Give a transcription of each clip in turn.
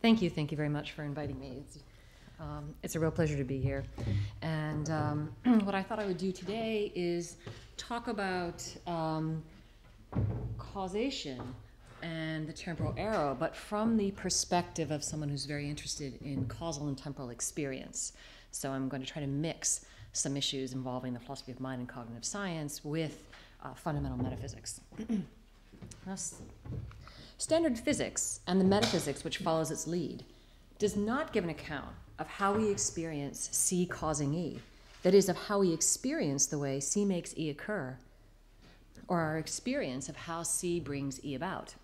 Thank you very much for inviting me. It's a real pleasure to be here. And what I thought I would do today is talk about causation and the temporal arrow, but from the perspective of someone who's very interested in causal and temporal experience. So I'm going to try to mix some issues involving the philosophy of mind and cognitive science with fundamental metaphysics. Standard physics and the metaphysics which follows its lead does not give an account of how we experience C causing E, that is, of how we experience the way C makes E occur, or our experience of how C brings E about.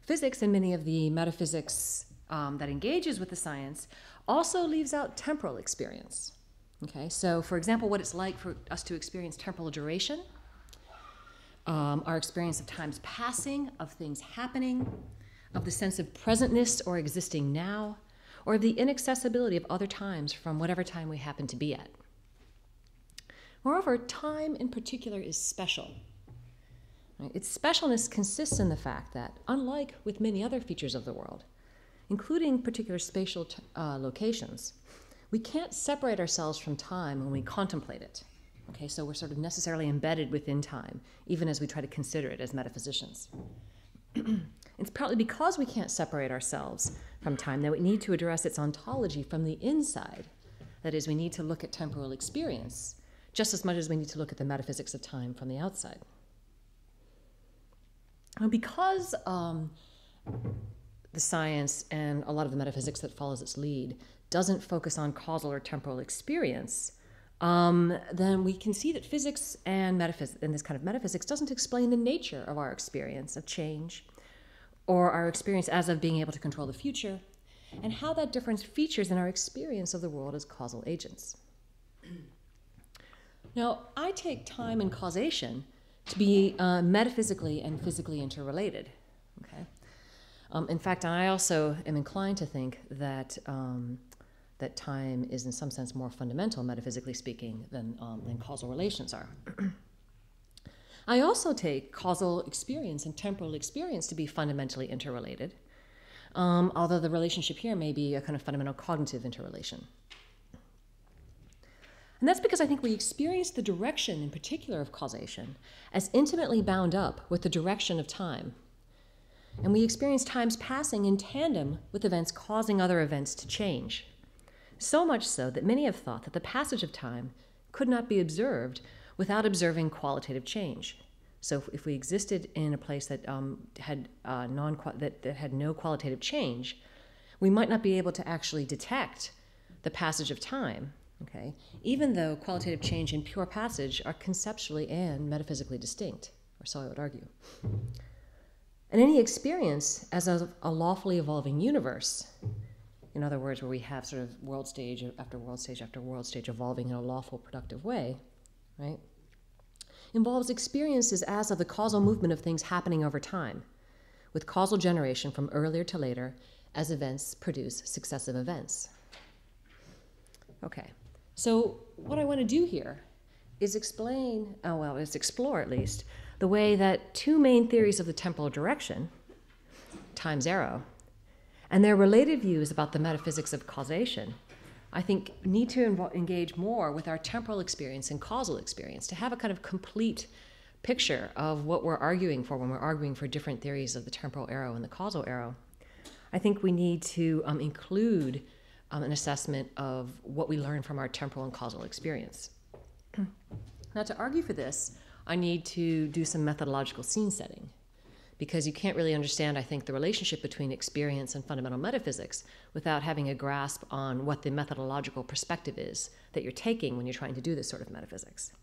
Physics and many of the metaphysics that engages with the science also leaves out temporal experience. Okay, so for example, what it's like for us to experience temporal duration, our experience of time's passing, of things happening, of the sense of presentness or existing now, or of the inaccessibility of other times from whatever time we happen to be at. Moreover, time in particular is special. Right? Its specialness consists in the fact that, unlike with many other features of the world, including particular spatial locations, we can't separate ourselves from time when we contemplate it. Okay, so we're sort of necessarily embedded within time, even as we try to consider it as metaphysicians. It's partly because we can't separate ourselves from time that we need to address its ontology from the inside. That is, we need to look at temporal experience just as much as we need to look at the metaphysics of time from the outside. And because the science and a lot of the metaphysics that follows its lead doesn't focus on causal or temporal experience, then we can see that physics and this kind of metaphysics doesn't explain the nature of our experience of change, or our experience as of being able to control the future, and how that difference features in our experience of the world as causal agents. Now, I take time and causation to be metaphysically and physically interrelated. Okay? In fact, I also am inclined to think that that time is in some sense more fundamental, metaphysically speaking, than causal relations are. I also take causal experience and temporal experience to be fundamentally interrelated, although the relationship here may be a kind of fundamental cognitive interrelation. And that's because I think we experience the direction in particular of causation as intimately bound up with the direction of time. And we experience time's passing in tandem with events causing other events to change. So much so that many have thought that the passage of time could not be observed without observing qualitative change. So if we existed in a place that had no qualitative change, we might not be able to actually detect the passage of time, okay, even though qualitative change and pure passage are conceptually and metaphysically distinct, or so I would argue. And any experience as of a lawfully evolving universe, in other words, where we have sort of world stage after world stage after world stage evolving in a lawful, productive way, right, involves experiences as of the causal movement of things happening over time, with causal generation from earlier to later as events produce successive events. Okay, so what I want to do here is explore at least, the way that two main theories of the temporal direction, time's arrow, and their related views about the metaphysics of causation, I think, need to engage more with our temporal experience and causal experience to have a kind of complete picture of what we're arguing for when we're arguing for different theories of the temporal arrow and the causal arrow. I think we need to include an assessment of what we learn from our temporal and causal experience. Now, to argue for this, I need to do some methodological scene setting, because you can't really understand, I think, the relationship between experience and fundamental metaphysics without having a grasp on what the methodological perspective is that you're taking when you're trying to do this sort of metaphysics.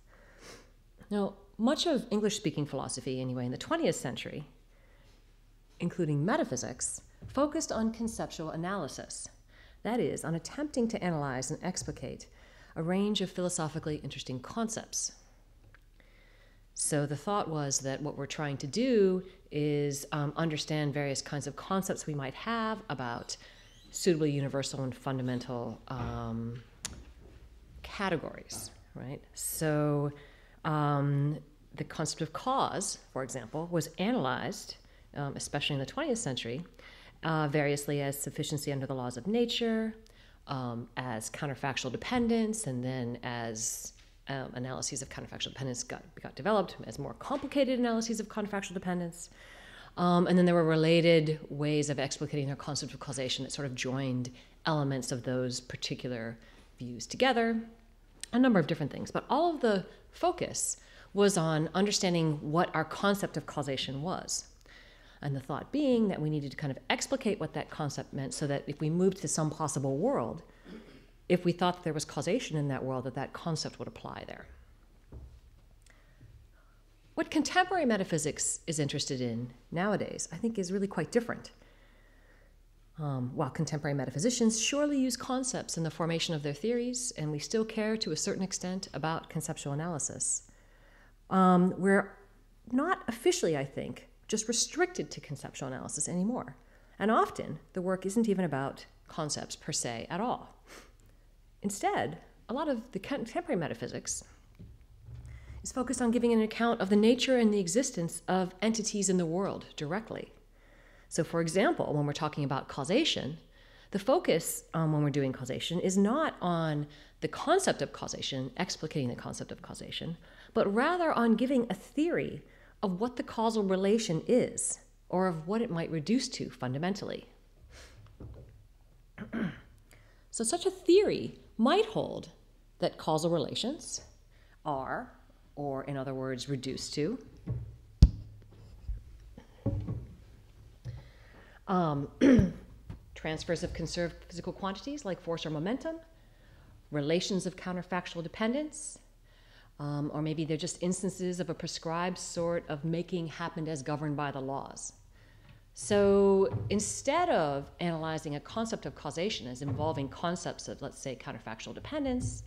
Now, much of English-speaking philosophy, anyway, in the 20th century, including metaphysics, focused on conceptual analysis. That is, on attempting to analyze and explicate a range of philosophically interesting concepts. So the thought was that what we're trying to do is understand various kinds of concepts we might have about suitably universal and fundamental categories, right? So the concept of cause, for example, was analyzed, especially in the 20th century, variously as sufficiency under the laws of nature, as counterfactual dependence, and then as analyses of counterfactual dependence got developed, as more complicated analyses of counterfactual dependence. And then there were related ways of explicating their concept of causation that sort of joined elements of those particular views together, a number of different things. But all of the focus was on understanding what our concept of causation was. And the thought being that we needed to kind of explicate what that concept meant so that if we moved to some possible world, if we thought that there was causation in that world, that concept would apply there. What contemporary metaphysics is interested in nowadays, I think, is really quite different. While contemporary metaphysicians surely use concepts in the formation of their theories, and we still care to a certain extent about conceptual analysis, we're not officially, I think, just restricted to conceptual analysis anymore. And often, the work isn't even about concepts per se at all. Instead, a lot of the contemporary metaphysics is focused on giving an account of the nature and the existence of entities in the world directly. So for example, when we're talking about causation, the focus when we're doing causation is not on the concept of causation, explicating the concept of causation, but rather on giving a theory of what the causal relation is, or of what it might reduce to fundamentally. So such a theory might hold that causal relations are, or in other words, reduced to, transfers of conserved physical quantities like force or momentum, relations of counterfactual dependence, or maybe they're just instances of a prescribed sort of making happen as governed by the laws. So instead of analyzing a concept of causation as involving concepts of, let's say, counterfactual dependence,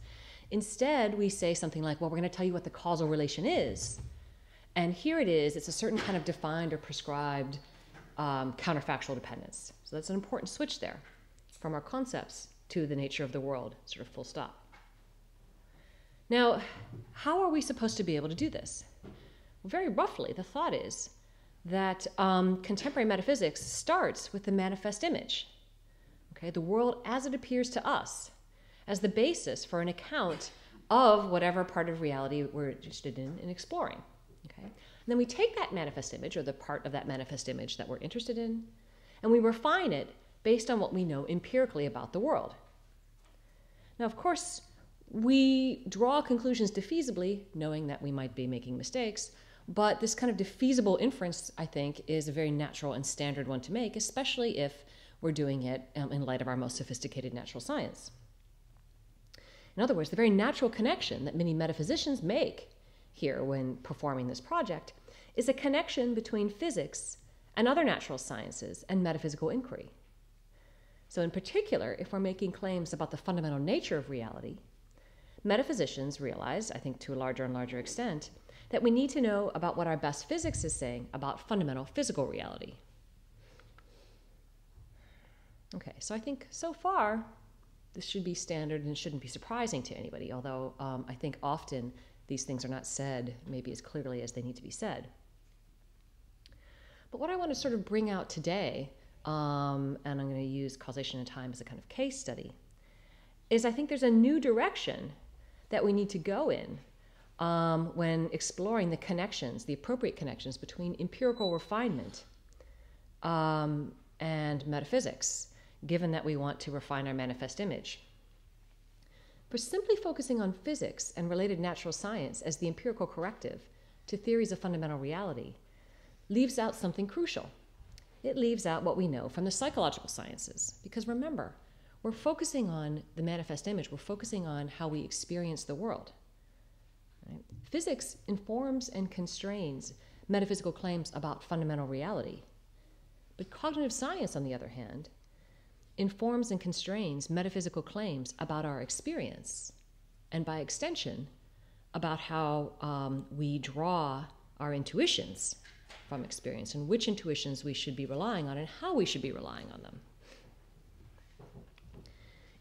instead we say something like, well, we're going to tell you what the causal relation is. And here it is, it's a certain kind of defined or prescribed counterfactual dependence. So that's an important switch there from our concepts to the nature of the world, sort of full stop. Now, how are we supposed to be able to do this? Well, very roughly, the thought is that contemporary metaphysics starts with the manifest image, okay, the world as it appears to us, as the basis for an account of whatever part of reality we're interested in exploring. Okay? And then we take that manifest image, or the part of that manifest image that we're interested in, and we refine it based on what we know empirically about the world. Now, of course, we draw conclusions defeasibly, knowing that we might be making mistakes, but this kind of defeasible inference, I think, is a very natural and standard one to make, especially if we're doing it in light of our most sophisticated natural science. In other words, the very natural connection that many metaphysicians make here when performing this project is a connection between physics and other natural sciences and metaphysical inquiry. So in particular, if we're making claims about the fundamental nature of reality, metaphysicians realize, I think to a larger and larger extent, that we need to know about what our best physics is saying about fundamental physical reality. Okay, so I think so far this should be standard and shouldn't be surprising to anybody, although I think often these things are not said maybe as clearly as they need to be said. But what I want to sort of bring out today, and I'm going to use causation and time as a kind of case study, is I think there's a new direction that we need to go in when exploring the connections, the appropriate connections between empirical refinement and metaphysics, given that we want to refine our manifest image. For simply focusing on physics and related natural science as the empirical corrective to theories of fundamental reality leaves out something crucial. It leaves out what we know from the psychological sciences. Because remember, we're focusing on the manifest image. We're focusing on how we experience the world. Right? Physics informs and constrains metaphysical claims about fundamental reality. But cognitive science, on the other hand, informs and constrains metaphysical claims about our experience, and by extension, about how we draw our intuitions from experience, and which intuitions we should be relying on, and how we should be relying on them.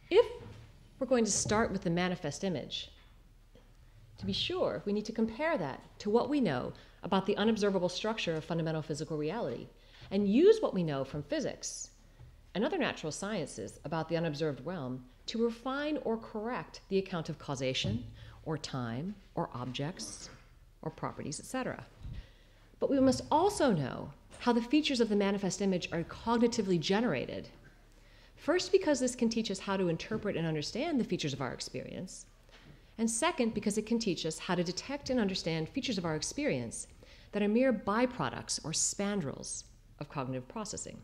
If we're going to start with the manifest image, to be sure, we need to compare that to what we know about the unobservable structure of fundamental physical reality, and use what we know from physics and other natural sciences about the unobserved realm to refine or correct the account of causation, or time, or objects, or properties, etc. But we must also know how the features of the manifest image are cognitively generated. First, because this can teach us how to interpret and understand the features of our experience. And second, because it can teach us how to detect and understand features of our experience that are mere byproducts or spandrels of cognitive processing.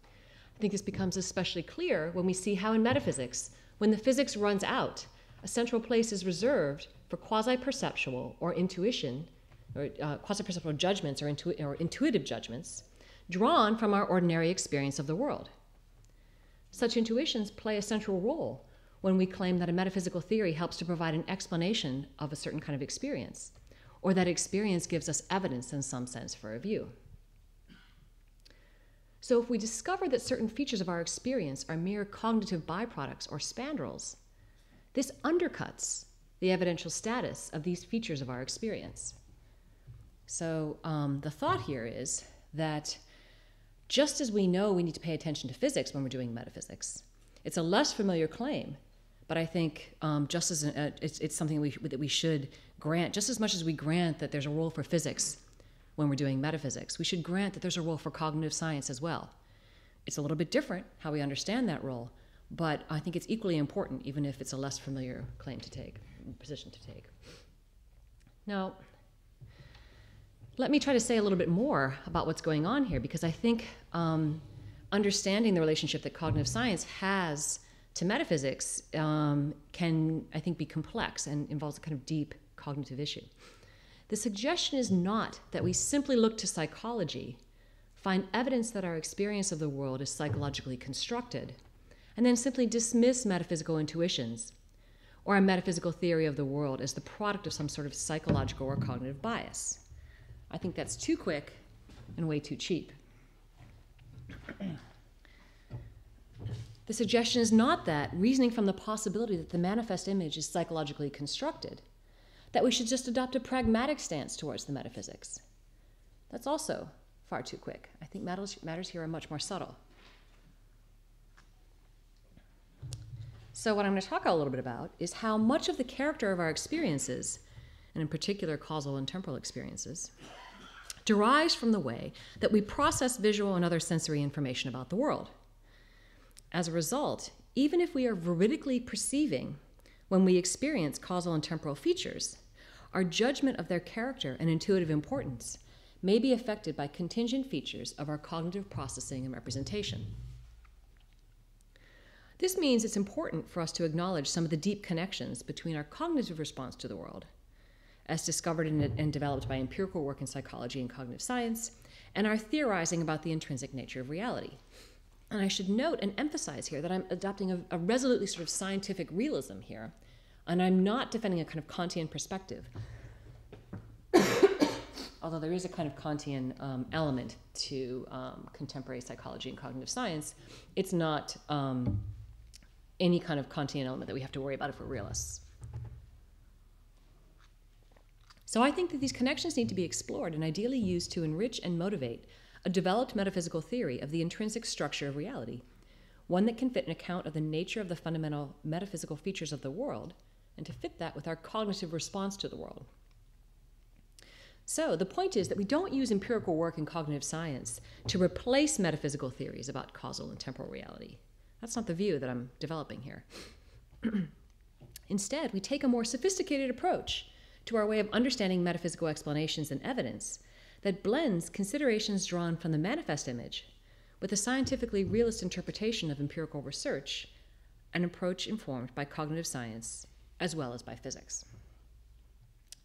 I think this becomes especially clear when we see how in metaphysics, when the physics runs out, a central place is reserved for quasi-perceptual or intuition, or quasi-perceptual judgments or intuitive judgments drawn from our ordinary experience of the world. Such intuitions play a central role when we claim that a metaphysical theory helps to provide an explanation of a certain kind of experience, or that experience gives us evidence in some sense for a view. So if we discover that certain features of our experience are mere cognitive byproducts or spandrels, this undercuts the evidential status of these features of our experience. So the thought here is that just as we know we need to pay attention to physics when we're doing metaphysics, it's a less familiar claim, but I think just as it's something that we should grant, just as much as we grant that there's a role for physics when we're doing metaphysics, we should grant that there's a role for cognitive science as well. It's a little bit different how we understand that role, but I think it's equally important, even if it's a less familiar claim to take, position to take. Now, let me try to say a little bit more about what's going on here, because I think understanding the relationship that cognitive science has to metaphysics can, I think, be complex and involves a kind of deep cognitive issue. The suggestion is not that we simply look to psychology, find evidence that our experience of the world is psychologically constructed, and then simply dismiss metaphysical intuitions or a metaphysical theory of the world as the product of some sort of psychological or cognitive bias. I think that's too quick and way too cheap. The suggestion is not that, reasoning from the possibility that the manifest image is psychologically constructed, that we should just adopt a pragmatic stance towards the metaphysics. That's also far too quick. I think matters here are much more subtle. So what I'm going to talk a little bit about is how much of the character of our experiences, and in particular causal and temporal experiences, derives from the way that we process visual and other sensory information about the world. As a result, even if we are veridically perceiving when we experience causal and temporal features, our judgment of their character and intuitive importance may be affected by contingent features of our cognitive processing and representation. This means it's important for us to acknowledge some of the deep connections between our cognitive response to the world, as discovered and developed by empirical work in psychology and cognitive science, and our theorizing about the intrinsic nature of reality. And I should note and emphasize here that I'm adopting a resolutely sort of scientific realism here, and I'm not defending a kind of Kantian perspective, although there is a kind of Kantian element to contemporary psychology and cognitive science. It's not any kind of Kantian element that we have to worry about if we're realists. So I think that these connections need to be explored and ideally used to enrich and motivate a developed metaphysical theory of the intrinsic structure of reality, one that can fit an account of the nature of the fundamental metaphysical features of the world, and to fit that with our cognitive response to the world. So the point is that we don't use empirical work in cognitive science to replace metaphysical theories about causal and temporal reality. That's not the view that I'm developing here. Instead, we take a more sophisticated approach to our way of understanding metaphysical explanations and evidence that blends considerations drawn from the manifest image with a scientifically realist interpretation of empirical research, an approach informed by cognitive science as well as by physics.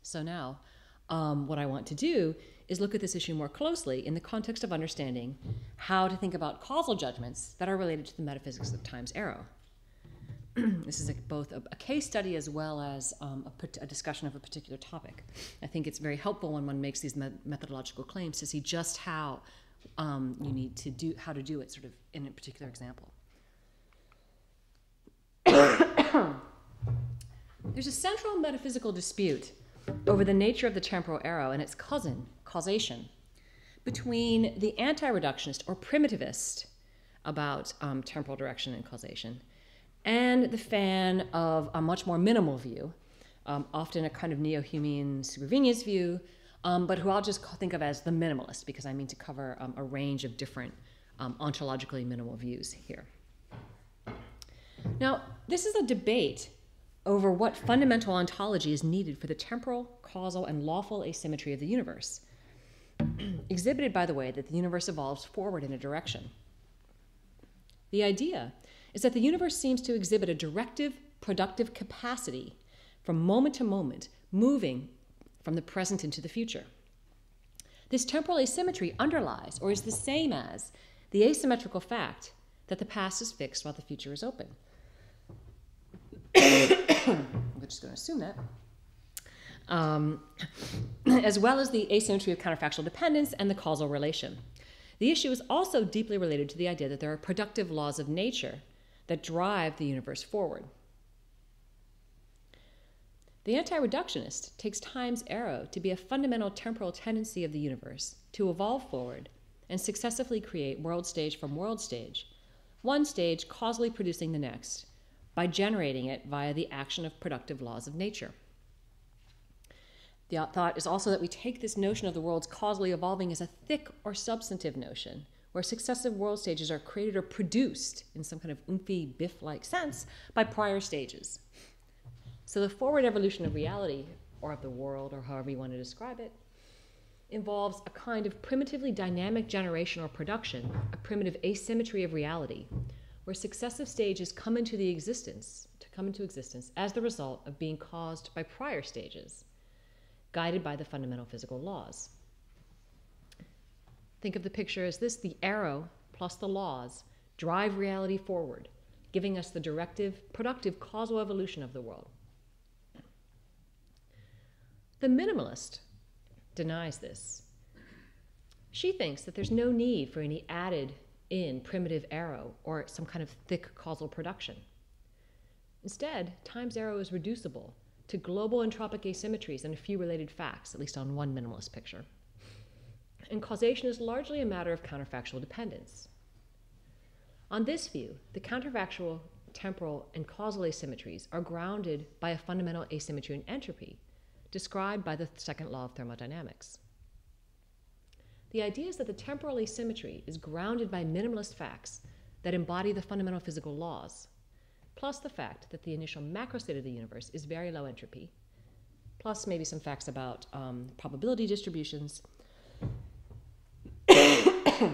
So now, what I want to do is look at this issue more closely in the context of understanding how to think about causal judgments that are related to the metaphysics of time's arrow. This is both a case study as well as a discussion of a particular topic. I think it's very helpful when one makes these methodological claims to see just how you need to do it sort of in a particular example. There's a central metaphysical dispute over the nature of the temporal arrow and its cousin, causation, between the anti-reductionist or primitivist about temporal direction and causation, and the fan of a much more minimal view, often a kind of neo-Humean supervenience view, but who I'll just think of as the minimalist, because I mean to cover a range of different ontologically minimal views here. Now, this is a debate over what fundamental ontology is needed for the temporal, causal, and lawful asymmetry of the universe, exhibited by the way that the universe evolves forward in a direction. The idea is that the universe seems to exhibit a directive, productive capacity from moment to moment, moving from the present into the future. This temporal asymmetry underlies, or is the same as, the asymmetrical fact that the past is fixed while the future is open. I'm just going to assume that. As well as the asymmetry of counterfactual dependence and the causal relation. The issue is also deeply related to the idea that there are productive laws of nature that drive the universe forward. The anti-reductionist takes time's arrow to be a fundamental temporal tendency of the universe to evolve forward and successively create world stage from world stage, one stage causally producing the next, by generating it via the action of productive laws of nature. The thought is also that we take this notion of the world's causally evolving as a thick or substantive notion, where successive world stages are created or produced in some kind of oomphy, Biff-like sense by prior stages. So the forward evolution of reality, or of the world, or however you want to describe it, involves a kind of primitively dynamic generation or production, a primitive asymmetry of reality, where successive stages come into existence as the result of being caused by prior stages, guided by the fundamental physical laws. Think of the picture as this: the arrow plus the laws drive reality forward, giving us the directive, productive, causal evolution of the world. The minimalist denies this. She thinks that there's no need for any added in primitive arrow or some kind of thick causal production. Instead, time's arrow is reducible to global entropic asymmetries and a few related facts, at least on one minimalist picture. And causation is largely a matter of counterfactual dependence. On this view, the counterfactual, temporal, and causal asymmetries are grounded by a fundamental asymmetry in entropy, described by the second law of thermodynamics. The idea is that the temporal asymmetry is grounded by minimalist facts that embody the fundamental physical laws, plus the fact that the initial macro state of the universe is very low entropy, plus maybe some facts about probability distributions. I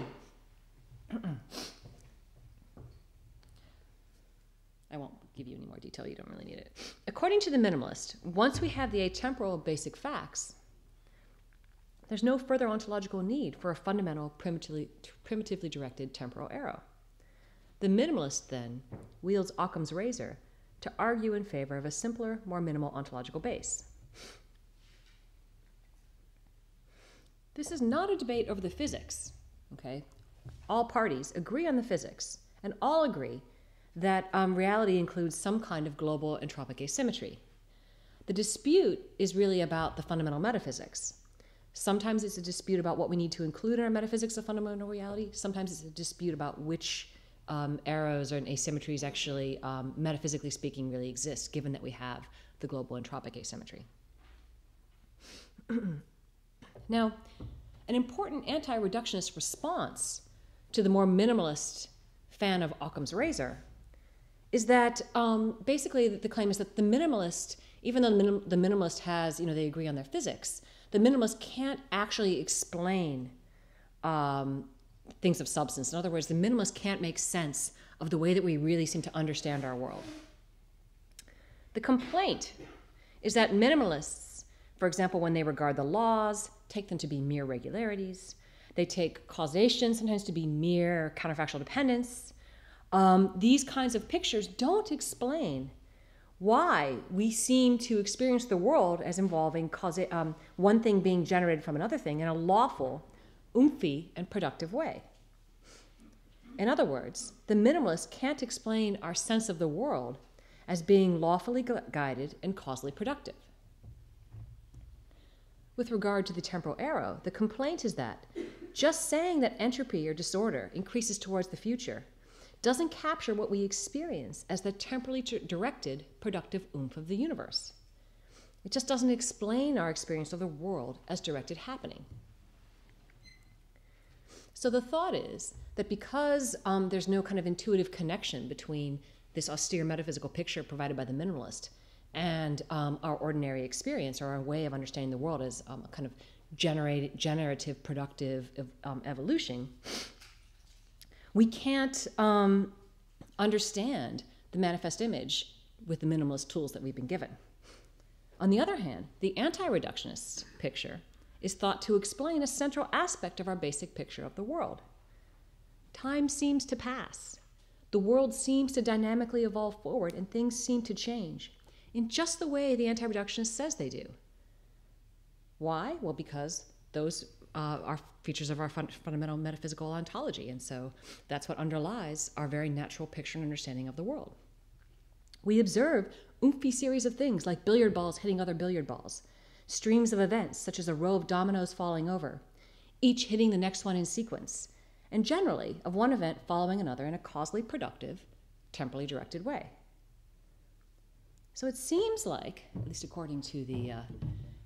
won't give you any more detail, you don't really need it. According to the minimalist, once we have the atemporal basic facts, there's no further ontological need for a fundamental primitively directed temporal arrow. The minimalist, then, wields Occam's razor to argue in favor of a simpler, more minimal ontological base. This is not a debate over the physics, okay? All parties agree on the physics, and all agree that reality includes some kind of global entropic asymmetry. The dispute is really about the fundamental metaphysics. Sometimes it's a dispute about what we need to include in our metaphysics of fundamental reality. Sometimes it's a dispute about which arrows and asymmetries actually, metaphysically speaking, really exist, given that we have the global entropic asymmetry. Now, an important anti-reductionist response to the more minimalist fan of Occam's razor is that basically the claim is that the minimalist, even though the minimalist has, they agree on their physics, the minimalist can't actually explain things of substance. In other words, the minimalist can't make sense of the way that we really seem to understand our world. The complaint is that minimalists, for example, when they regard the laws, take them to be mere regularities. They take causation sometimes to be mere counterfactual dependence. These kinds of pictures don't explain why we seem to experience the world as involving one thing being generated from another thing in a lawful, oomphy, and productive way. In other words, the minimalist can't explain our sense of the world as being lawfully guided and causally productive. With regard to the temporal arrow, the complaint is that just saying that entropy or disorder increases towards the future doesn't capture what we experience as the temporally directed productive oomph of the universe. It just doesn't explain our experience of the world as directed happening. So the thought is that because there's no kind of intuitive connection between this austere metaphysical picture provided by the minimalist and our ordinary experience, or our way of understanding the world as a kind of generative, productive evolution, we can't understand the manifest image with the minimalist tools that we've been given. On the other hand, the anti-reductionist picture is thought to explain a central aspect of our basic picture of the world. Time seems to pass. The world seems to dynamically evolve forward, and things seem to change in just the way the anti-reductionist says they do. Why? Well, because those are features of our fundamental metaphysical ontology, and so that's what underlies our very natural picture and understanding of the world. We observe oomphy series of things like billiard balls hitting other billiard balls, streams of events such as a row of dominoes falling over, each hitting the next one in sequence, and generally of one event following another in a causally productive, temporally directed way. So it seems like, at least according to the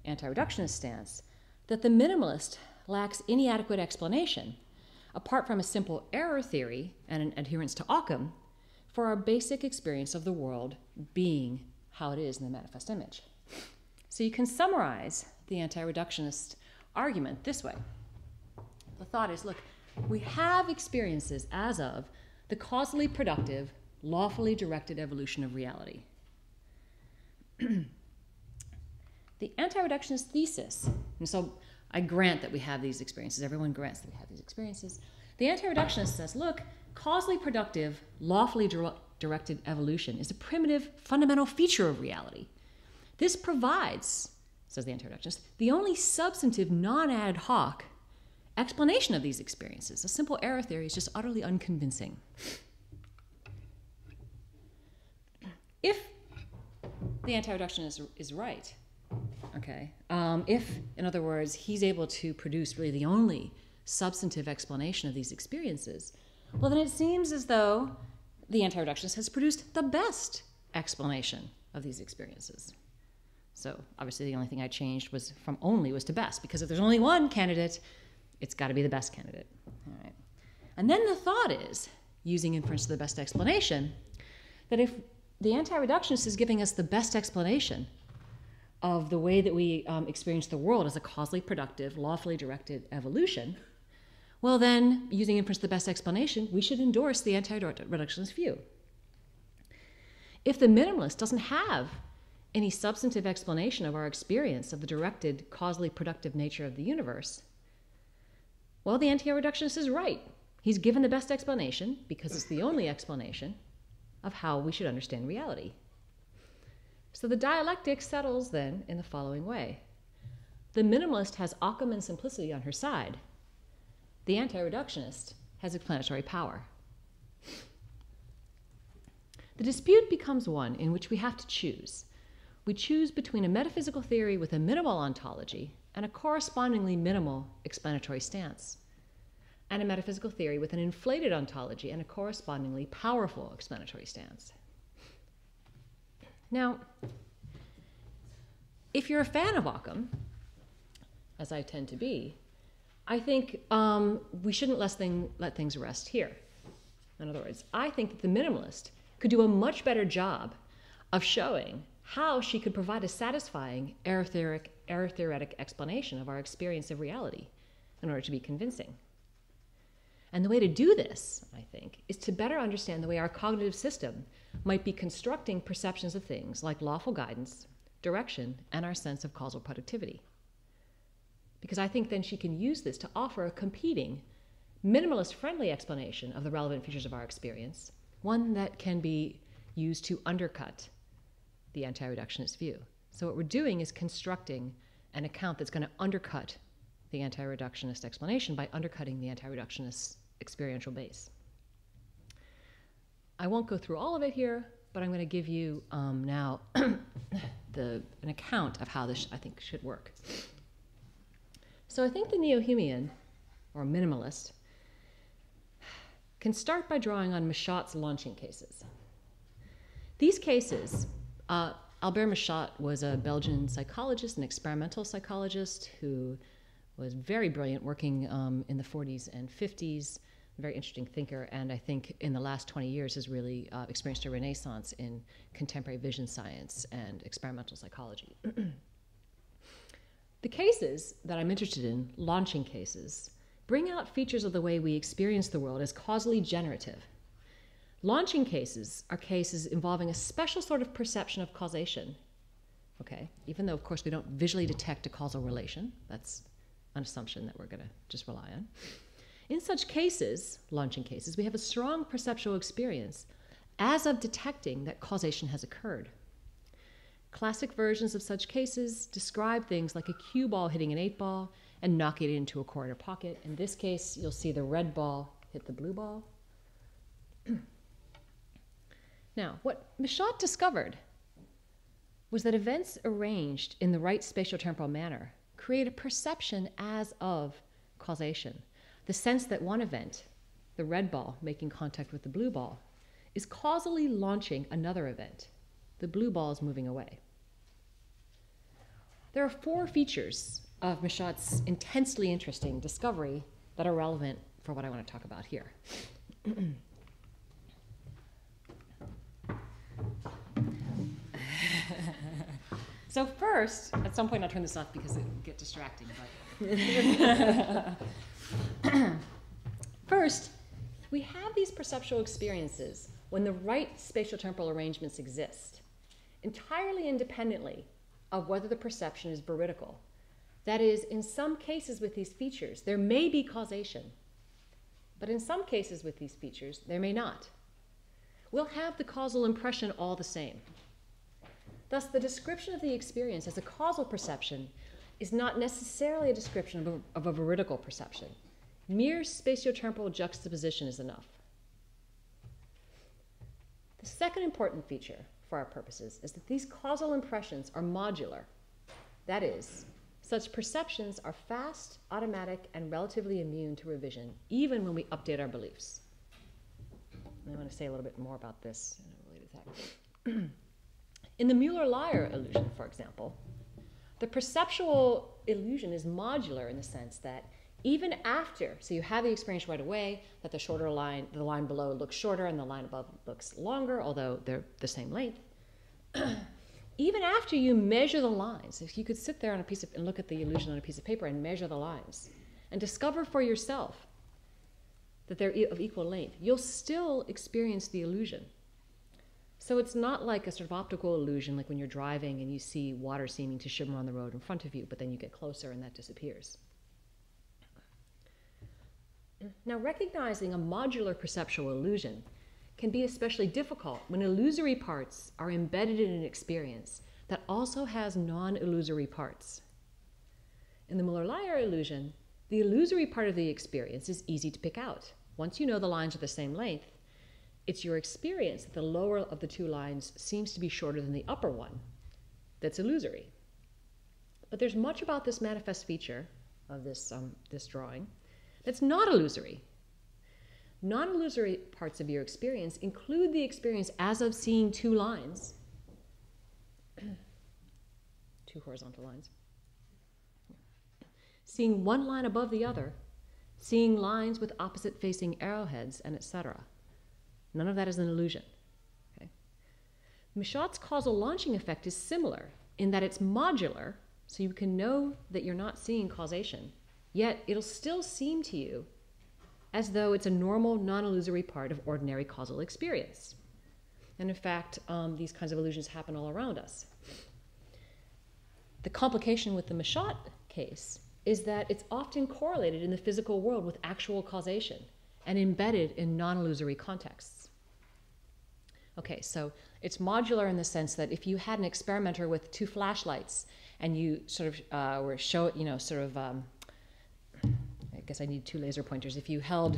anti-reductionist stance, that the minimalist lacks any adequate explanation, apart from a simple error theory and an adherence to Occam, for our basic experience of the world being how it is in the manifest image. So you can summarize the anti-reductionist argument this way. The thought is, look, we have experiences as of the causally productive, lawfully directed evolution of reality. The anti-reductionist thesis, and so I grant that we have these experiences, everyone grants that we have these experiences. The anti-reductionist says, look, causally productive, lawfully directed evolution is a primitive, fundamental feature of reality. This provides, says the anti-reductionist, the only substantive, non-ad hoc explanation of these experiences. A simple error theory is just utterly unconvincing. If the anti-reductionist is right, okay, if, in other words, he's able to produce really the only substantive explanation of these experiences, well, then it seems as though the anti-reductionist has produced the best explanation of these experiences. So obviously the only thing I changed was from only was to best, because if there's only one candidate, it's got to be the best candidate. All right. And then the thought is, using inference to the best explanation, that if the anti-reductionist is giving us the best explanation of the way that we experience the world as a causally productive, lawfully directed evolution, well then, using inference to the best explanation, we should endorse the anti-reductionist view. If the minimalist doesn't have any substantive explanation of our experience of the directed, causally productive nature of the universe, well, the anti-reductionist is right. He's given the best explanation, because it's the only explanation, of how we should understand reality. So the dialectic settles then in the following way. The minimalist has Occam and simplicity on her side. The anti-reductionist has explanatory power. The dispute becomes one in which we have to choose. We choose between a metaphysical theory with a minimal ontology and a correspondingly minimal explanatory stance, and a metaphysical theory with an inflated ontology and a correspondingly powerful explanatory stance. Now, if you're a fan of Occam, as I tend to be, I think we shouldn't let things rest here. In other words, I think that the minimalist could do a much better job of showing how she could provide a satisfying error theoretic explanation of our experience of reality in order to be convincing. And the way to do this, I think, is to better understand the way our cognitive system might be constructing perceptions of things like lawful guidance, direction, and our sense of causal productivity. Because I think then she can use this to offer a competing, minimalist-friendly explanation of the relevant features of our experience, one that can be used to undercut the anti-reductionist view. So what we're doing is constructing an account that's going to undercut the anti-reductionist explanation by undercutting the anti-reductionist experiential base. I won't go through all of it here, but I'm going to give you now an account of how this, I think, should work. So I think the neo-Humean, or minimalist, can start by drawing on Michot's launching cases. These cases, Albert Michot was a Belgian psychologist, an experimental psychologist who was very brilliant, working in the 40s and 50s, a very interesting thinker, and I think in the last 20 years has really experienced a renaissance in contemporary vision science and experimental psychology. The cases that I'm interested in, launching cases, bring out features of the way we experience the world as causally generative. Launching cases are cases involving a special sort of perception of causation, okay? Even though, of course, we don't visually detect a causal relation. That's an assumption that we're going to just rely on. In such cases, launching cases, we have a strong perceptual experience as of detecting that causation has occurred. Classic versions of such cases describe things like a cue ball hitting an 8 ball and knocking it into a corner pocket. In this case, you'll see the red ball hit the blue ball. Now, what Michot discovered was that events arranged in the right spatiotemporal manner create a perception as of causation. The sense that one event, the red ball making contact with the blue ball, is causally launching another event. The blue ball is moving away. There are 4 features of Michot's intensely interesting discovery that are relevant for what I want to talk about here. So first, at some point I'll turn this off because it will get distracting. But first, we have these perceptual experiences when the right spatiotemporal arrangements exist, entirely independently of whether the perception is veridical. That is, in some cases with these features, there may be causation, but in some cases with these features, there may not. We'll have the causal impression all the same. Thus, the description of the experience as a causal perception is not necessarily a description of a veridical perception. Mere spatiotemporal juxtaposition is enough. The second important feature for our purposes is that these causal impressions are modular. That is, such perceptions are fast, automatic, and relatively immune to revision, even when we update our beliefs. And I want to say a little bit more about this in a related fact. In the Mueller-Lyer illusion, for example, the perceptual illusion is modular in the sense that even after, so you have the experience right away that the shorter line, the line below looks shorter and the line above looks longer, although they're the same length. Even after you measure the lines, if you could sit there on a piece of, and look at the illusion on a piece of paper and measure the lines and discover for yourself that they're of equal length, you'll still experience the illusion. So it's not like a sort of optical illusion, like when you're driving and you see water seeming to shimmer on the road in front of you, but then you get closer and that disappears. Now, recognizing a modular perceptual illusion can be especially difficult when illusory parts are embedded in an experience that also has non-illusory parts. In the Mueller-Lyer illusion, the illusory part of the experience is easy to pick out. Once you know the lines are the same length, it's your experience that the lower of the 2 lines seems to be shorter than the upper one that's illusory. But there's much about this manifest feature of this drawing that's not illusory. Non-illusory parts of your experience include the experience as of seeing 2 lines, 2 horizontal lines, seeing one line above the other, seeing lines with opposite facing arrowheads, and etc. None of that is an illusion. Okay? Michot's causal launching effect is similar in that it's modular, so you can know that you're not seeing causation, yet it'll still seem to you as though it's a normal, non-illusory part of ordinary causal experience. And in fact, these kinds of illusions happen all around us. The complication with the Michot case is that it's often correlated in the physical world with actual causation and embedded in non-illusory contexts. Okay, so it's modular in the sense that if you had an experimenter with 2 flashlights and you sort of were I guess I need 2 laser pointers. If you had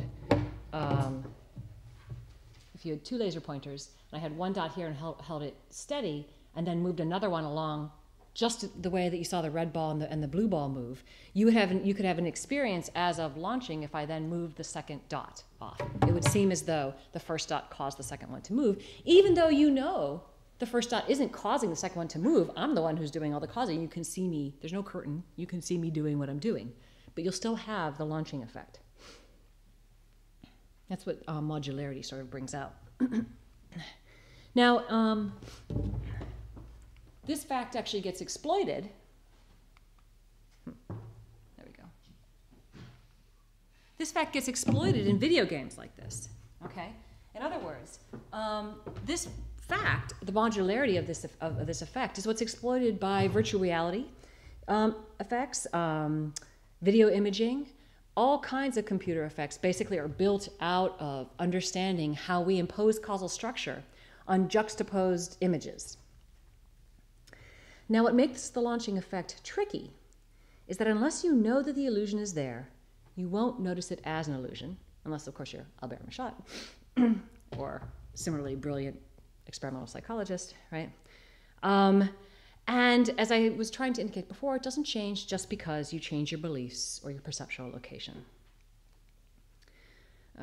2 laser pointers and I had one dot here and held it steady and then moved another one along just the way that you saw the red ball and the blue ball move. You could have an experience as of launching if I then moved the second dot off. It would seem as though the first dot caused the second one to move, even though you know the first dot isn't causing the second one to move. I'm the one who's doing all the causing. You can see me. There's no curtain. You can see me doing what I'm doing. But you'll still have the launching effect. That's what modularity sort of brings out. Now, this fact actually gets exploited. There we go. This fact gets exploited in video games like this. Okay? In other words, this fact, the modularity of this effect, is what's exploited by virtual reality effects, video imaging. All kinds of computer effects basically are built out of understanding how we impose causal structure on juxtaposed images. Now, what makes the launching effect tricky is that unless you know that the illusion is there, you won't notice it as an illusion, unless, of course, you're Albert Michat or similarly brilliant experimental psychologist, right? And as I was trying to indicate before, it doesn't change just because you change your beliefs or your perceptual location.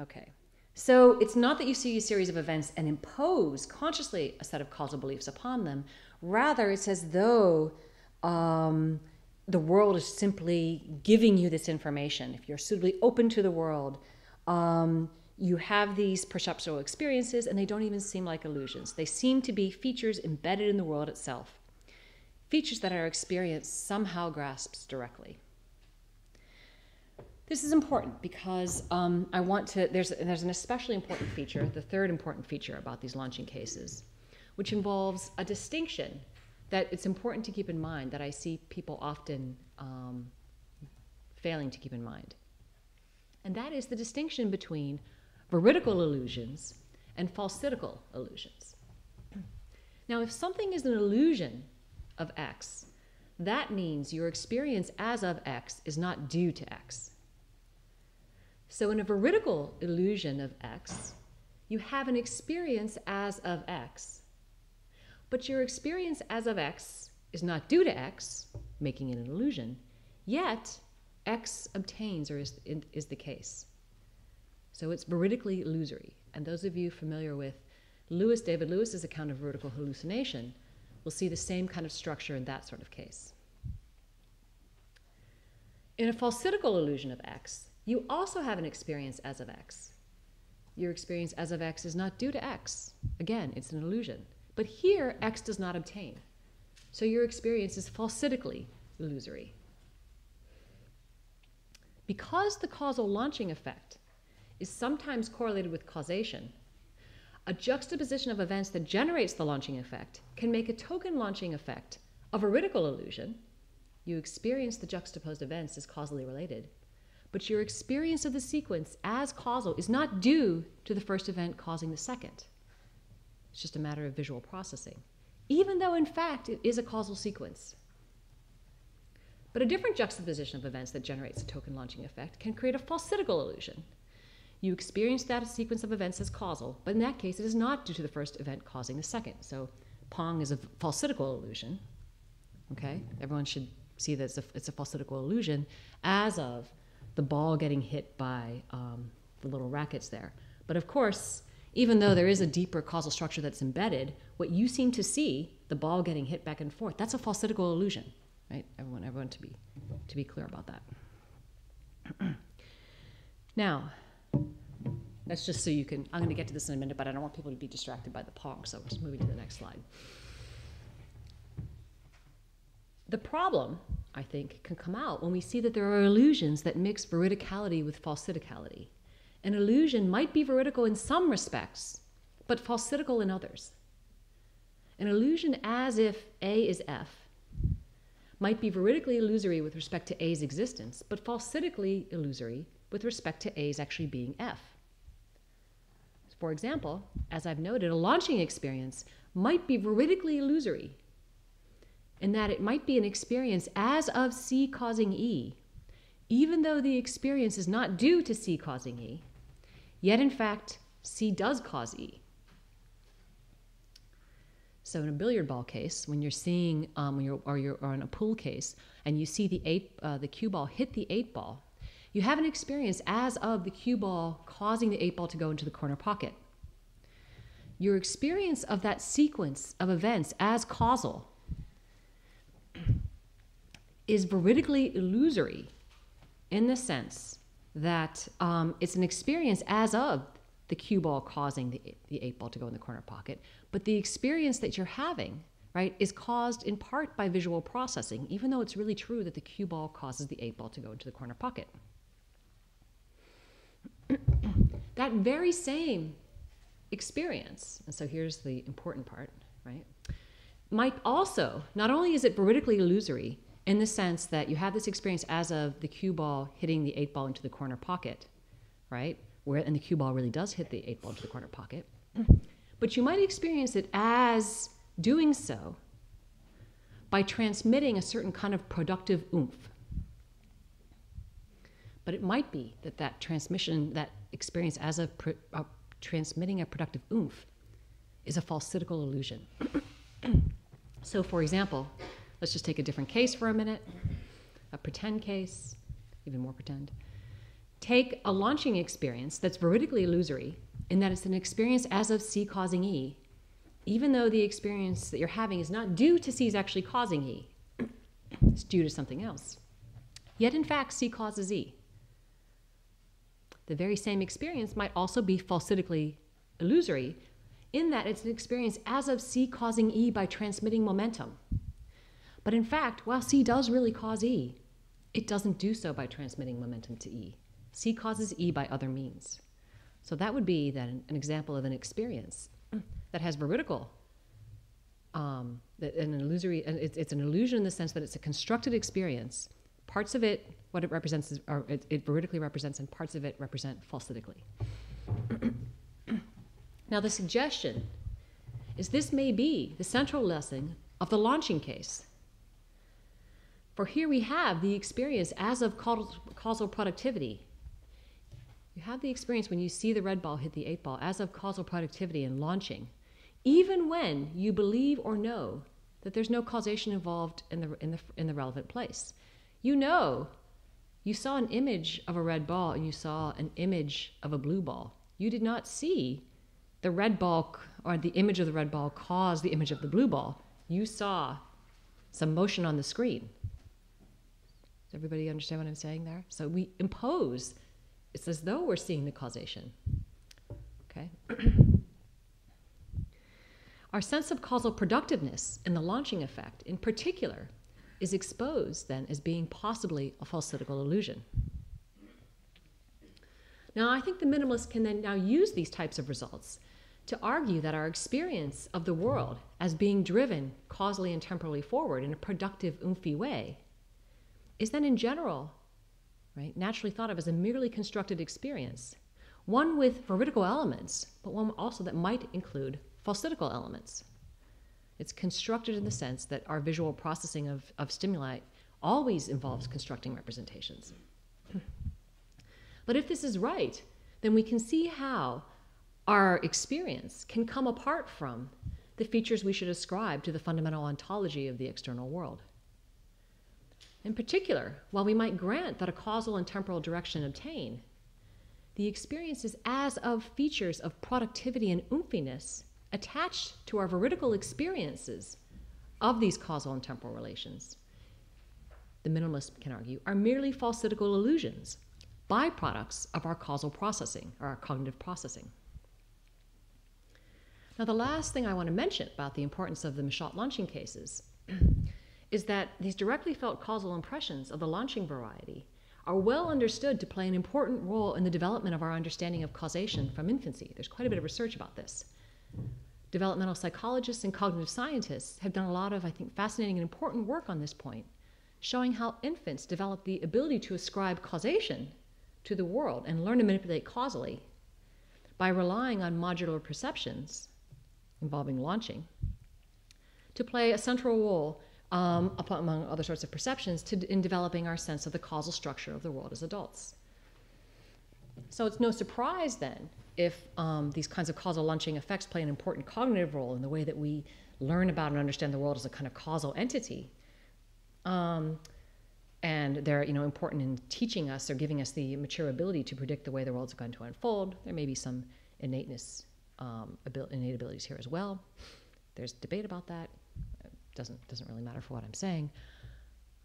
Okay, so it's not that you see a series of events and impose consciously a set of causal beliefs upon them. Rather, it's as though the world is simply giving you this information. If you're suitably open to the world, you have these perceptual experiences, and they don't even seem like illusions. They seem to be features embedded in the world itself. Features that our experience somehow grasps directly. This is important because there's an especially important feature, the third important feature about these launching cases, which involves a distinction that it's important to keep in mind that I see people often failing to keep in mind. And that is the distinction between veridical illusions and falsitical illusions. Now, if something is an illusion of X, that means your experience as of X is not due to X. So in a veridical illusion of X, you have an experience as of X, but your experience as of X is not due to X, making it an illusion, yet X obtains or is the case. So it's veridically illusory. And those of you familiar with David Lewis's account of veridical hallucination will see the same kind of structure in that sort of case. In a falsitical illusion of X, you also have an experience as of X. Your experience as of X is not due to X. Again, it's an illusion. But here, X does not obtain. So your experience is falsitically illusory. Because the causal launching effect is sometimes correlated with causation, a juxtaposition of events that generates the launching effect can make a token launching effect a veridical illusion. You experience the juxtaposed events as causally related, but your experience of the sequence as causal is not due to the first event causing the second. It's just a matter of visual processing, even though in fact it is a causal sequence. But a different juxtaposition of events that generates a token launching effect can create a falsitical illusion. You experience that sequence of events as causal, but in that case, it is not due to the first event causing the second. So Pong is a falsitical illusion. Okay? Everyone should see that it's a falsitical illusion as of the ball getting hit by the little rackets there. But of course, even though there is a deeper causal structure that's embedded, what you seem to see, the ball getting hit back and forth, that's a falsitical illusion. Right? Everyone to be clear about that. Now, that's just so you can, I'm going to get to this in a minute, but I don't want people to be distracted by the Pong, so I'm just moving to the next slide. The problem, I think, can come out when we see that there are illusions that mix veridicality with falsiticality. An illusion might be veridical in some respects, but falsitical in others. An illusion as if A is F might be veridically illusory with respect to A's existence, but falsitically illusory with respect to A's actually being F. For example, as I've noted, a launching experience might be veridically illusory in that it might be an experience as of C causing E, even though the experience is not due to C causing E, yet in fact, C does cause E. So in a billiard ball case, when you're seeing, or in a pool case, and you see the cue ball hit the 8 ball, you have an experience as of the cue ball causing the 8 ball to go into the corner pocket. Your experience of that sequence of events as causal is veridically illusory in the sense that it's an experience as of the cue ball causing the 8 ball to go in the corner pocket, but the experience that you're having, right, is caused in part by visual processing, even though it's really true that the cue ball causes the 8 ball to go into the corner pocket. That very same experience, and so here's the important part, right, might also, not only is it veridically illusory in the sense that you have this experience as of the cue ball hitting the 8 ball into the corner pocket, right, and the cue ball really does hit the 8 ball into the corner pocket, but you might experience it as doing so by transmitting a certain kind of productive oomph. But it might be that transmission, that experience as of transmitting a productive oomph is a falsitical illusion. So for example, let's just take a different case for a minute, a pretend case, even more pretend. Take a launching experience that's veridically illusory in that it's an experience as of C causing E, even though the experience that you're having is not due to C's actually causing E. It's due to something else. Yet in fact, C causes E. The very same experience might also be falsitically illusory in that it's an experience as of C causing E by transmitting momentum. But in fact, while C does really cause E, it doesn't do so by transmitting momentum to E. C causes E by other means. So that would be an example of an experience that has veridical, it's an illusion in the sense that it's a constructed experience. Parts of it, what it represents, it veridically represents, and parts of it represent falsitically. Now the suggestion is this may be the central lesson of the launching case. For here we have the experience as of causal productivity. You have the experience when you see the red ball hit the 8 ball as of causal productivity and launching, even when you believe or know that there's no causation involved in the relevant place. You know, you saw an image of a red ball and you saw an image of a blue ball. You did not see the red ball or the image of the red ball cause the image of the blue ball. You saw some motion on the screen. Does everybody understand what I'm saying there? So we impose, it's as though we're seeing the causation. Okay? Our sense of causal productiveness in the launching effect, in particular, is exposed then as being possibly a falsitical illusion. Now, I think the minimalists can then now use these types of results to argue that our experience of the world as being driven causally and temporally forward in a productive, oomphy way is then in general, right, naturally thought of as a merely constructed experience, one with veridical elements, but one also that might include falsitical elements. It's constructed in the sense that our visual processing of stimuli always involves constructing representations. But if this is right, then we can see how our experience can come apart from the features we should ascribe to the fundamental ontology of the external world. In particular, while we might grant that a causal and temporal direction obtain, the experience is as of features of productivity and oomphiness attached to our veridical experiences of these causal and temporal relations, the minimalist can argue, are merely falsitical illusions, byproducts of our causal processing, or our cognitive processing. Now, the last thing I want to mention about the importance of the Michaud launching cases is that these directly felt causal impressions of the launching variety are well understood to play an important role in the development of our understanding of causation from infancy. There's quite a bit of research about this. Developmental psychologists and cognitive scientists have done a lot of, I think, fascinating and important work on this point, showing how infants develop the ability to ascribe causation to the world and learn to manipulate causally by relying on modular perceptions involving launching to play a central role among other sorts of perceptions in developing our sense of the causal structure of the world as adults. So it's no surprise then if these kinds of causal launching effects play an important cognitive role in the way that we learn about and understand the world as a kind of causal entity. And they're, important in teaching us or giving us the mature ability to predict the way the world's going to unfold. There may be some innate abilities here as well. There's debate about that. It doesn't really matter for what I'm saying.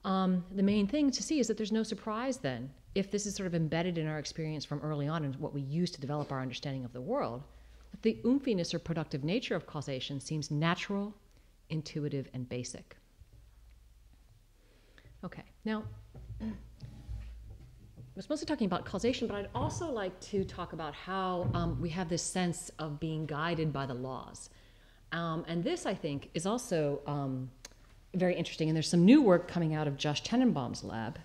The main thing to see is that there's no surprise then, if this is sort of embedded in our experience from early on and what we use to develop our understanding of the world, that the oomphiness or productive nature of causation seems natural, intuitive, and basic. Okay, now, I was mostly talking about causation, but I'd also like to talk about how we have this sense of being guided by the laws. And this, I think, is also very interesting. And there's some new work coming out of Josh Tenenbaum's lab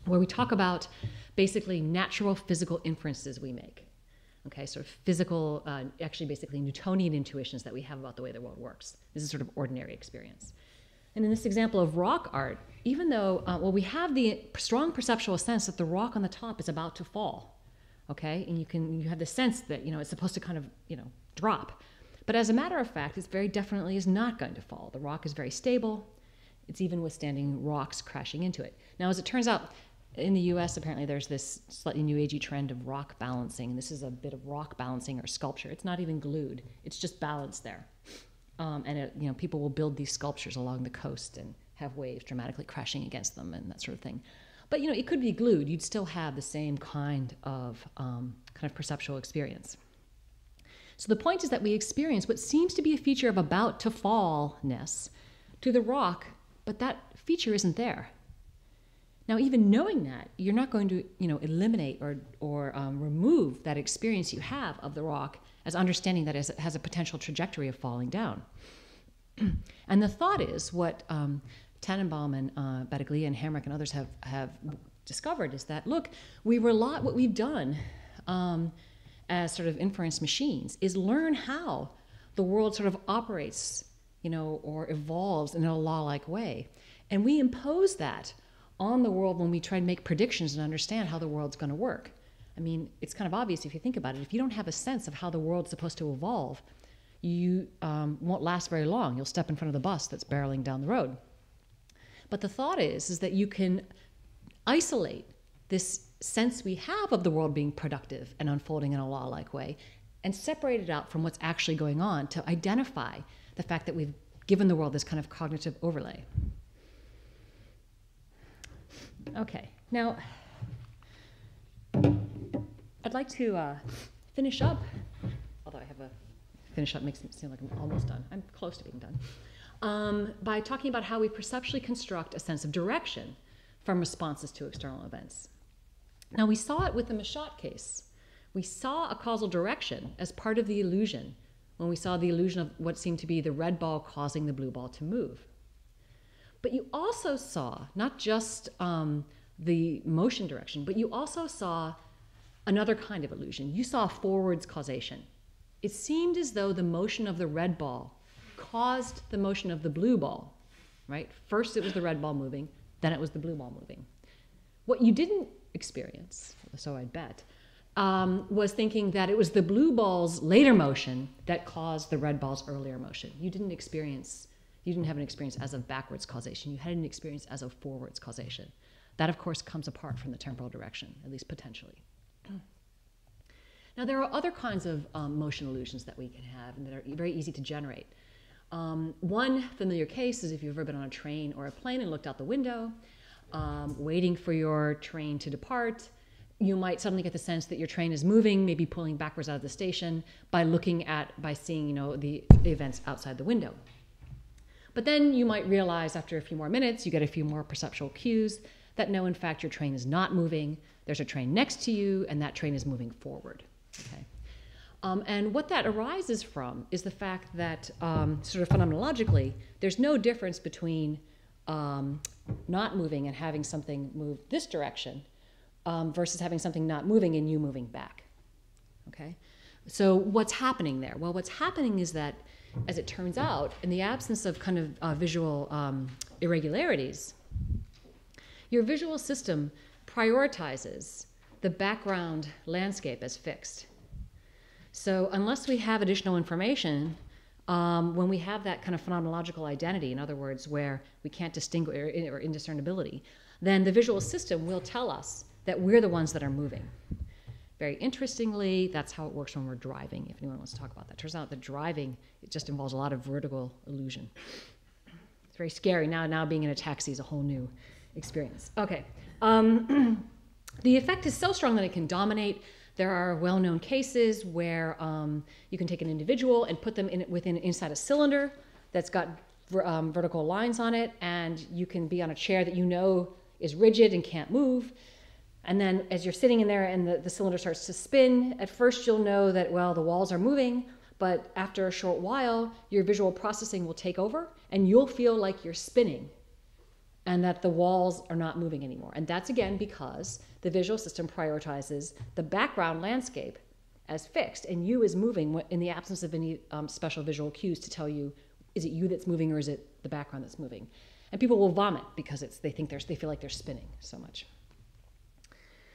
where we talk about basically natural physical inferences we make. Okay, sort of physical, actually basically Newtonian intuitions that we have about the way the world works. This is sort of ordinary experience. And in this example of rock art, even though, we have the strong perceptual sense that the rock on the top is about to fall, okay? And you have the sense that, it's supposed to kind of, drop. But as a matter of fact, it very definitely is not going to fall. The rock is very stable. It's even withstanding rocks crashing into it. Now, as it turns out, in the US, apparently there's this slightly new agey trend of rock balancing. And this is a bit of rock balancing or sculpture. It's not even glued. It's just balanced there. And people will build these sculptures along the coast and have waves dramatically crashing against them and that sort of thing. But it could be glued. You'd still have the same kind of perceptual experience. So the point is that we experience what seems to be a feature of about to fallness to the rock, but that feature isn't there. Now, even knowing that, you're not going to eliminate or remove that experience you have of the rock as understanding that it has a potential trajectory of falling down. And the thought is, what Tenenbaum and Battaglia and Hamrick and others have discovered is that, look, what we've done as sort of inference machines is learn how the world sort of operates, or evolves in a law-like way. And we impose that on the world when we try and make predictions and understand how the world's going to work. I mean, it's kind of obvious if you think about it. If you don't have a sense of how the world's supposed to evolve, you won't last very long. You'll step in front of the bus that's barreling down the road. But the thought is that you can isolate this sense we have of the world being productive and unfolding in a law-like way and separate it out from what's actually going on to identify the fact that we've given the world this kind of cognitive overlay. Okay, now I'd like to finish up, although finish up makes it seem like I'm almost done. I'm close to being done, by talking about how we perceptually construct a sense of direction from responses to external events. Now, we saw it with the Michotte case. We saw a causal direction as part of the illusion when we saw the illusion of what seemed to be the red ball causing the blue ball to move. But you also saw not just the motion direction, but you also saw another kind of illusion. You saw forwards causation. It seemed as though the motion of the red ball caused the motion of the blue ball, right? First it was the red ball moving, then it was the blue ball moving. What you didn't experience, so I'd bet, was thinking that it was the blue ball's later motion that caused the red ball's earlier motion. You didn't have an experience as of backwards causation. You had an experience as of forwards causation. That, of course, comes apart from the temporal direction, at least potentially. Now, there are other kinds of motion illusions that we can have and that are very easy to generate. One familiar case is if you've ever been on a train or a plane and looked out the window, waiting for your train to depart, you might suddenly get the sense that your train is moving, maybe pulling backwards out of the station by seeing, the events outside the window. But then you might realize after a few more minutes, you get a few more perceptual cues that no, in fact, your train is not moving. There's a train next to you, and that train is moving forward. Okay. And what that arises from is the fact that, sort of phenomenologically, there's no difference between not moving and having something move this direction versus having something not moving and you moving back. Okay. So what's happening there? Well, what's happening is that, as it turns out, in the absence of kind of visual irregularities, your visual system prioritizes the background landscape as fixed. So unless we have additional information, when we have that kind of phenomenological identity, in other words, where we can't distinguish or indiscernibility, then the visual system will tell us that we're the ones that are moving. Very interestingly, that's how it works when we're driving, if anyone wants to talk about that. Turns out that driving, it just involves a lot of vertical illusion. It's very scary. Now being in a taxi is a whole new experience. Okay. The effect is so strong that it can dominate. There are well-known cases where you can take an individual and put them inside a cylinder that's got vertical lines on it, and you can be on a chair that you know is rigid and can't move. And then as you're sitting in there and the cylinder starts to spin, at first you'll know that, well, the walls are moving, but after a short while, your visual processing will take over and you'll feel like you're spinning and that the walls are not moving anymore. And that's, again, because the visual system prioritizes the background landscape as fixed and you is moving in the absence of any special visual cues to tell you, is it you that's moving or is it the background that's moving? And people will vomit because they feel like they're spinning so much.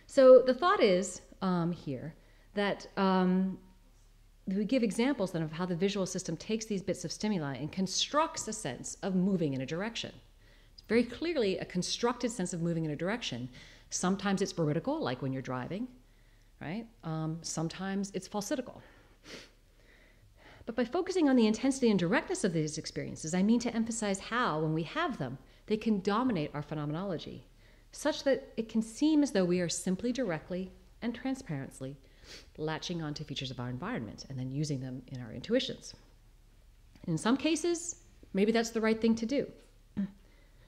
So the thought is here that we give examples then of how the visual system takes these bits of stimuli and constructs a sense of moving in a direction. It's very clearly a constructed sense of moving in a direction. Sometimes it's veridical, like when you're driving, right? Sometimes it's falsitical. But by focusing on the intensity and directness of these experiences, I mean to emphasize how, when we have them, they can dominate our phenomenology, such that it can seem as though we are simply directly and transparently latching onto features of our environment and then using them in our intuitions. In some cases, maybe that's the right thing to do.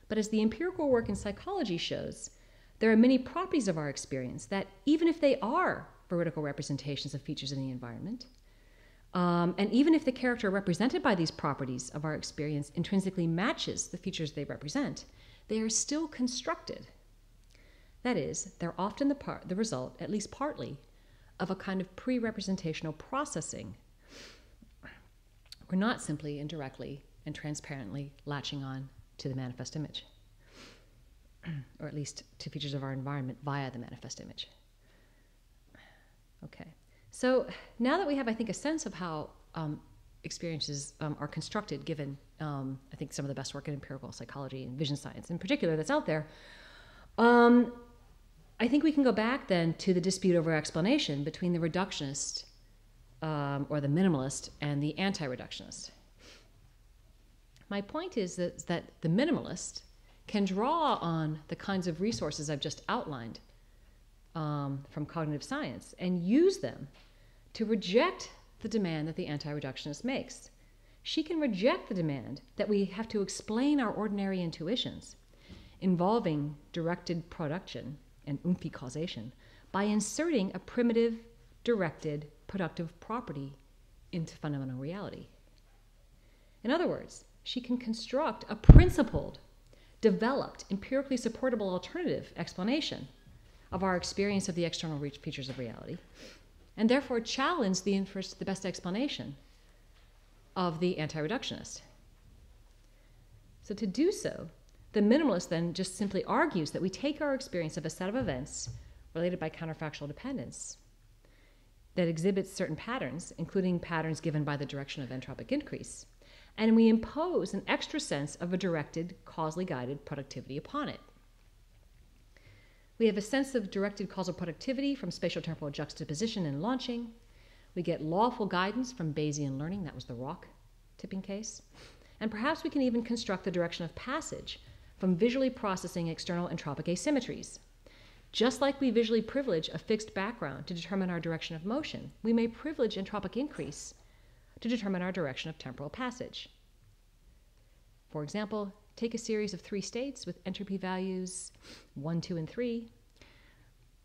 But as the empirical work in psychology shows, there are many properties of our experience that, even if they are veridical representations of features in the environment, and even if the character represented by these properties of our experience intrinsically matches the features they represent, they are still constructed. That is, they're often the result, at least partly, of a kind of pre-representational processing. We're not simply and directly and transparently latching on to the manifest image, or at least to features of our environment via the manifest image. Okay, so now that we have, I think, a sense of how experiences are constructed, given, I think, some of the best work in empirical psychology and vision science in particular that's out there, I think we can go back then to the dispute over explanation between the reductionist or the minimalist and the anti-reductionist. My point is that the minimalist can draw on the kinds of resources I've just outlined from cognitive science and use them to reject the demand that the anti-reductionist makes. She can reject the demand that we have to explain our ordinary intuitions involving directed production and causation by inserting a primitive, directed, productive property into fundamental reality. In other words, she can construct a principled, developed, empirically supportable alternative explanation of our experience of the external features of reality, and therefore challenge the best explanation of the anti-reductionist. So to do so, the minimalist then just simply argues that we take our experience of a set of events related by counterfactual dependence that exhibits certain patterns, including patterns given by the direction of entropic increase, and we impose an extra sense of a directed, causally guided productivity upon it. We have a sense of directed causal productivity from spatio-temporal juxtaposition and launching. We get lawful guidance from Bayesian learning, that was the rock tipping case. And perhaps we can even construct the direction of passage from visually processing external entropic asymmetries. Just like we visually privilege a fixed background to determine our direction of motion, we may privilege entropic increase to determine our direction of temporal passage. For example, take a series of 3 states with entropy values 1, 2, and 3,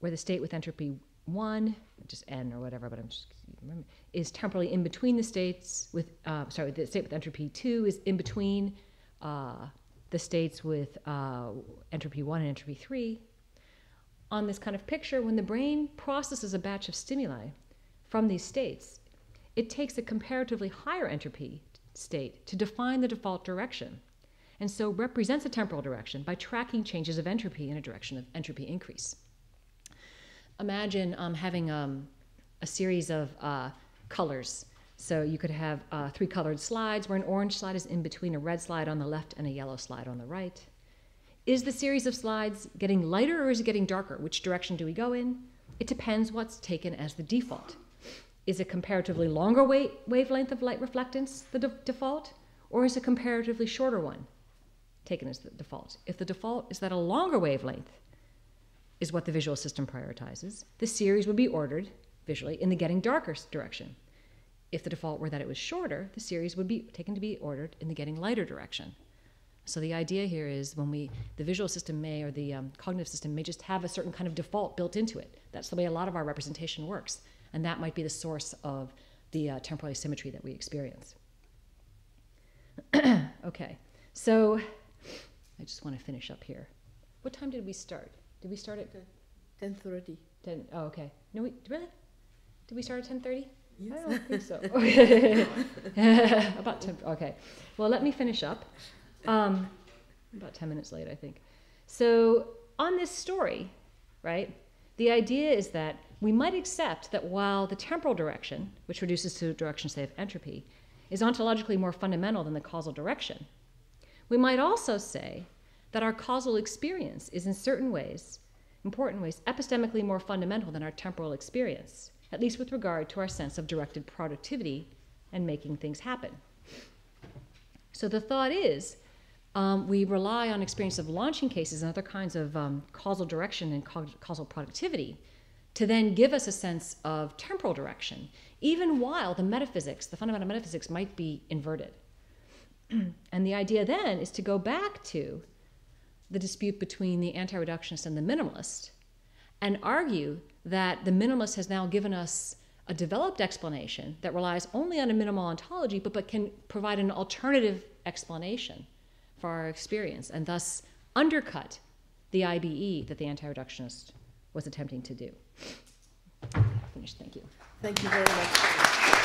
where the state with entropy 1, just n or whatever, but I'm just remembering, is temporally in between the states with, the state with entropy 2 is in between the states with entropy 1 and entropy 3. On this kind of picture, when the brain processes a batch of stimuli from these states, it takes a comparatively higher entropy state to define the default direction, and so represents a temporal direction by tracking changes of entropy in a direction of entropy increase. Imagine having a series of colors So you could have 3 colored slides where an orange slide is in between a red slide on the left and a yellow slide on the right. Is the series of slides getting lighter or is it getting darker? Which direction do we go in? It depends what's taken as the default. Is a comparatively longer wavelength of light reflectance the default, or is a comparatively shorter one taken as the default? If the default is that a longer wavelength is what the visual system prioritizes, the series would be ordered visually in the getting darker direction. If the default were that it was shorter, the series would be taken to be ordered in the getting lighter direction. So the idea here is when the visual system may, or the cognitive system may just have a certain kind of default built into it. That's the way a lot of our representation works. And that might be the source of the temporal asymmetry that we experience. Okay, so I just want to finish up here. What time did we start? Did we start at 10:30? Oh, okay. No, really? Did we start at 10:30? Yes. I don't think so. Okay. About 10. Okay. Well, let me finish up. About 10 minutes late, I think. So on this story, right, the idea is that we might accept that while the temporal direction, which reduces to a direction, say, of entropy, is ontologically more fundamental than the causal direction, we might also say that our causal experience is in certain ways, important ways, epistemically more fundamental than our temporal experience, at least with regard to our sense of directed productivity and making things happen. So the thought is, we rely on experience of launching cases and other kinds of causal direction and causal productivity to then give us a sense of temporal direction, even while the metaphysics, the fundamental metaphysics, might be inverted. And the idea then is to go back to the dispute between the anti-reductionist and the minimalist and argue that the minimalist has now given us a developed explanation that relies only on a minimal ontology, but can provide an alternative explanation for our experience, and thus undercut the IBE that the anti-reductionist was attempting to do. Finished. Thank you. Thank you very much.